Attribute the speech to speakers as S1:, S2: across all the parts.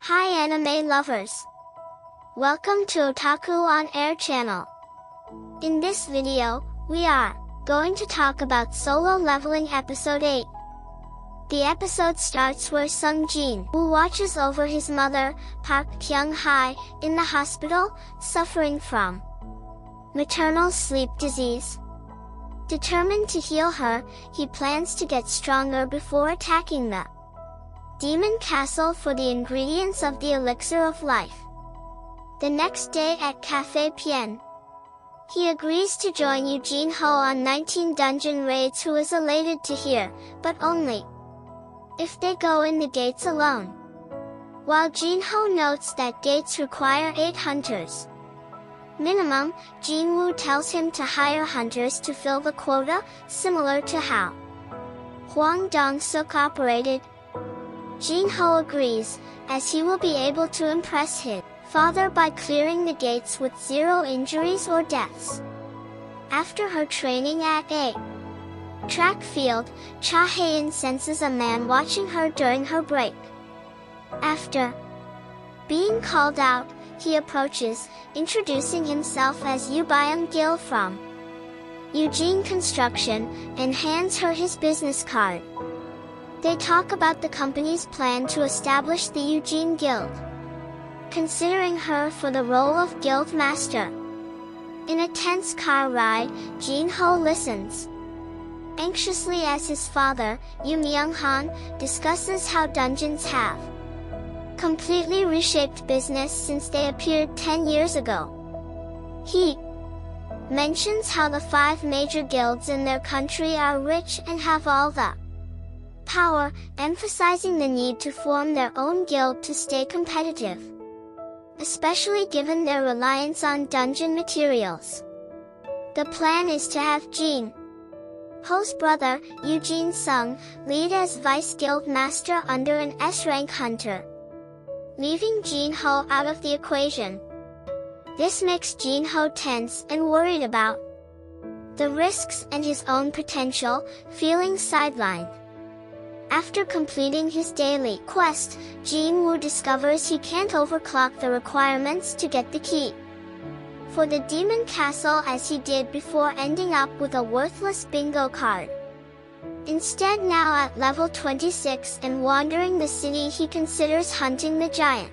S1: Hi anime lovers! Welcome to Otaku on Air channel. In this video, we are going to talk about Solo Leveling Episode 8. The episode starts where Sung Jin, who watches over his mother, Park Kyung-hae, in the hospital, suffering from maternal sleep disease. Determined to heal her, he plans to get stronger before attacking the Demon Castle for the ingredients of the elixir of life. The next day at Cafe Pien, he agrees to join Eugene Ho on 19 dungeon raids, who is elated to hear, but only if they go in the gates alone. While Jinho notes that gates require 8 hunters minimum, Jinwoo tells him to hire hunters to fill the quota, similar to how Hwang Dong-suk operated. Jinho agrees, as he will be able to impress his father by clearing the gates with 0 injuries or deaths. After her training at a track field, Cha Hae-in senses a man watching her during her break. After being called out, he approaches, introducing himself as Yoo Byung-gil from Eugene Construction, and hands her his business card. They talk about the company's plan to establish the Eugene Guild, considering her for the role of guild master. In a tense car ride, Jinho listens anxiously as his father, Yoo Myung-han, discusses how dungeons have completely reshaped business since they appeared 10 years ago. He mentions how the 5 major guilds in their country are rich and have all the power, emphasizing the need to form their own guild to stay competitive, especially given their reliance on dungeon materials. The plan is to have Jin Ho's brother, Eugene Sung, lead as vice guild master under an S-rank hunter, leaving Jinho out of the equation. This makes Jinho tense and worried about the risks and his own potential, feeling sidelined. After completing his daily quest, Jinwoo discovers he can't overclock the requirements to get the key for the Demon Castle as he did before, ending up with a worthless bingo card. Instead, now at level 26 and wandering the city, he considers hunting the giant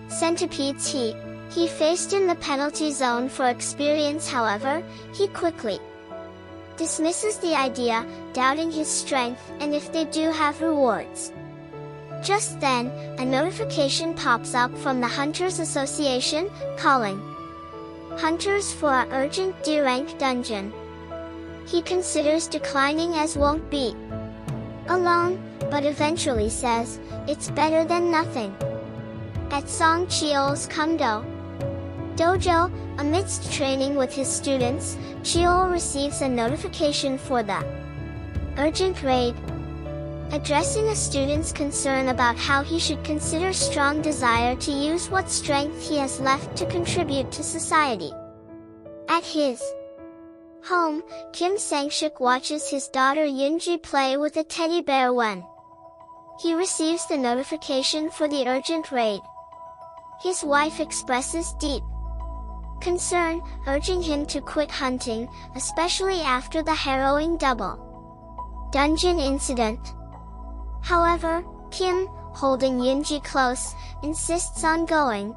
S1: centipedes he faced in the penalty zone for experience. However, he quickly dismisses the idea, doubting his strength and if they do have rewards. Just then, a notification pops up from the Hunters Association, calling hunters for an urgent D-rank dungeon. He considers declining as won't be alone, but eventually says, it's better than nothing. At Song Cheol's Kumdo dojo, amidst training with his students, Cheol receives a notification for the urgent raid, addressing a student's concern about how he should consider strong desire to use what strength he has left to contribute to society. At his home, Kim Sang-shik watches his daughter Yoonji play with a teddy bear when he receives the notification for the urgent raid. His wife expresses deep concern, urging him to quit hunting, especially after the harrowing double dungeon incident. However, Kim, holding Yoonji close, insists on going,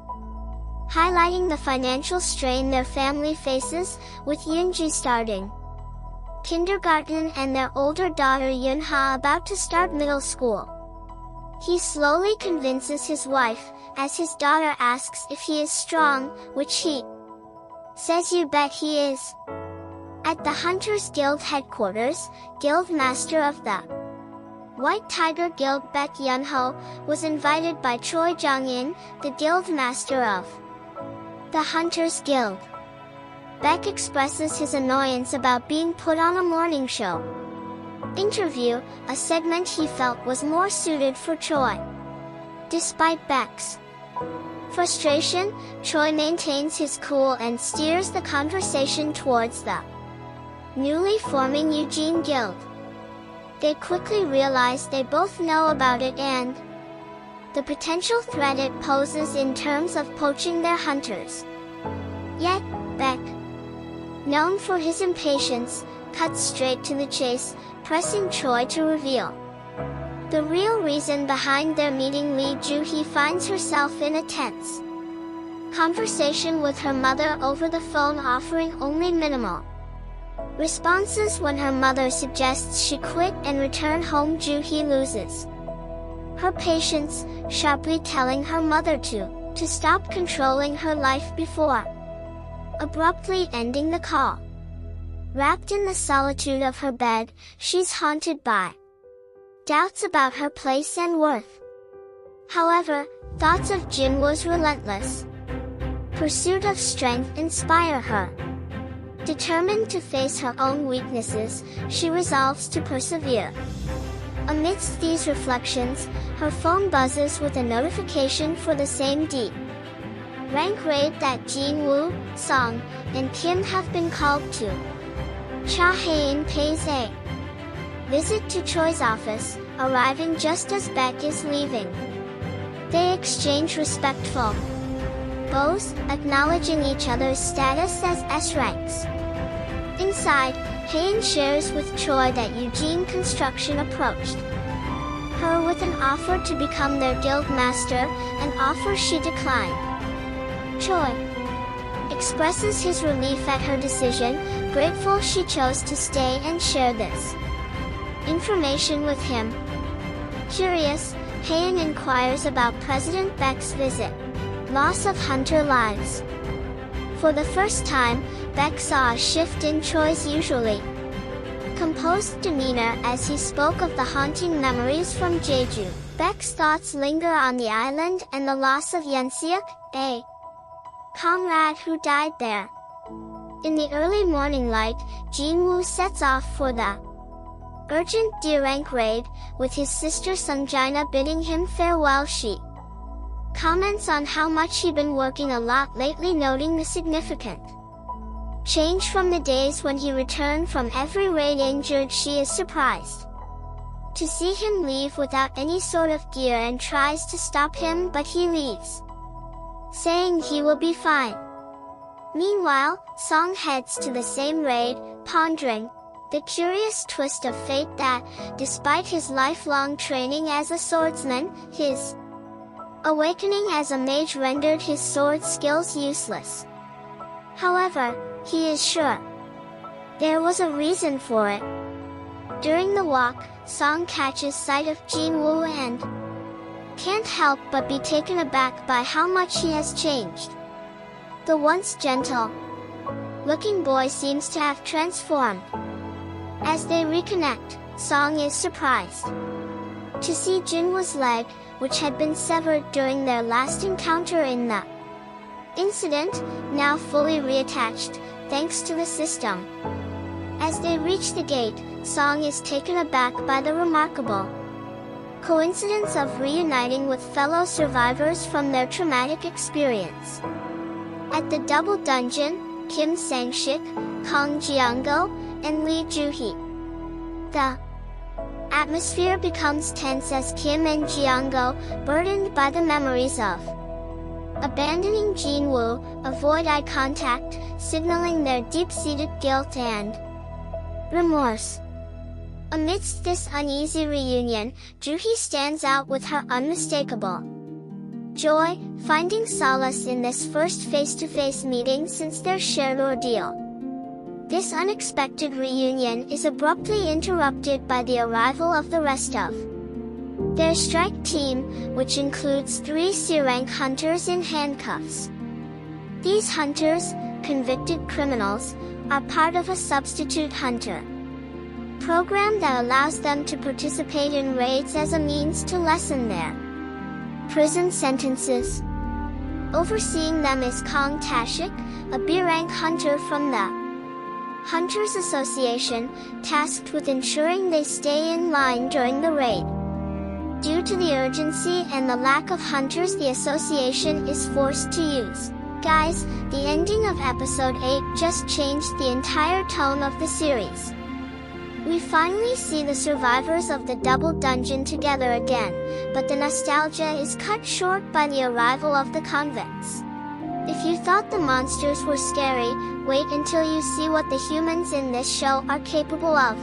S1: highlighting the financial strain their family faces, with Yoonji starting kindergarten and their older daughter Yoonha about to start middle school. He slowly convinces his wife, as his daughter asks if he is strong, which he says you bet he is. At the Hunters Guild headquarters, Guild Master of the White Tiger Guild Baek Yun-ho was invited by Choi Jong-in, the Guild Master of the Hunters Guild. Baek expresses his annoyance about being put on a morning show interview, a segment he felt was more suited for Choi. Despite Baek's frustration, Choi maintains his cool and steers the conversation towards the newly forming Eugene Guild. They quickly realize they both know about it and the potential threat it poses in terms of poaching their hunters. Yet, Baek, known for his impatience, cuts straight to the chase, pressing Choi to reveal the real reason behind their meeting. Lee Joo-hee finds herself in a tense conversation with her mother over the phone, offering only minimal responses when her mother suggests she quit and return home. Joo-hee loses her patience, sharply telling her mother to stop controlling her life before abruptly ending the call. Wrapped in the solitude of her bed, she's haunted by doubts about her place and worth. However, thoughts of Jinwoo's relentless pursuit of strength inspire her. Determined to face her own weaknesses, she resolves to persevere. Amidst these reflections, her phone buzzes with a notification for the same D-rank raid that Jinwoo, Song, and Kim have been called to. Cha Hae-in pays a visit to Choi's office, arriving just as Baek is leaving. They exchange respectful bows, acknowledging each other's status as S-ranks. Inside, Hae-in shares with Choi that Eugene Construction approached her with an offer to become their guild master, an offer she declined. Choi expresses his relief at her decision, grateful she chose to stay and share this information with him. Curious, Hae-in inquires about President Baek's visit. Loss of hunter lives. For the first time, Baek saw a shift in Choi's usually composed demeanor as he spoke of the haunting memories from Jeju. Baek's thoughts linger on the island and the loss of Yeonseok, a comrade who died there. In the early morning light, Jinwoo sets off for the urgent D-rank raid, with his sister Sungjina bidding him farewell. She comments on how much he'd been working a lot lately, noting the significant change from the days when he returned from every raid injured. She is surprised to see him leave without any sort of gear and tries to stop him, but he leaves, saying he will be fine. Meanwhile, Song heads to the same raid, pondering the curious twist of fate that, despite his lifelong training as a swordsman, his awakening as a mage rendered his sword skills useless. However, he is sure there was a reason for it. During the walk, Song catches sight of Jinwoo and can't help but be taken aback by how much he has changed. The once gentle-looking boy seems to have transformed. As they reconnect, Song is surprised to see Jinwoo's leg, which had been severed during their last encounter in the incident, now fully reattached, thanks to the system. As they reach the gate, Song is taken aback by the remarkable coincidence of reuniting with fellow survivors from their traumatic experience. At the double dungeon, Kim Sang-shik, Kang Jeong-go, and Lee Joo-hee. The atmosphere becomes tense as Kim and Jeong-go, burdened by the memories of abandoning Jinwoo, avoid eye contact, signaling their deep-seated guilt and remorse. Amidst this uneasy reunion, Joo-hee stands out with her unmistakable joy, finding solace in this first face-to-face meeting since their shared ordeal. This unexpected reunion is abruptly interrupted by the arrival of the rest of their strike team, which includes 3 C-rank hunters in handcuffs. These hunters, convicted criminals, are part of a substitute hunter program that allows them to participate in raids as a means to lessen their prison sentences. Overseeing them is Kang Taeshik, a B-rank hunter from the Hunters Association, tasked with ensuring they stay in line during the raid. Due to the urgency and the lack of hunters, the association is forced to use guys. The ending of episode 8 just changed the entire tone of the series. We finally see the survivors of the double dungeon together again, but the nostalgia is cut short by the arrival of the convicts. If you thought the monsters were scary, wait until you see what the humans in this show are capable of.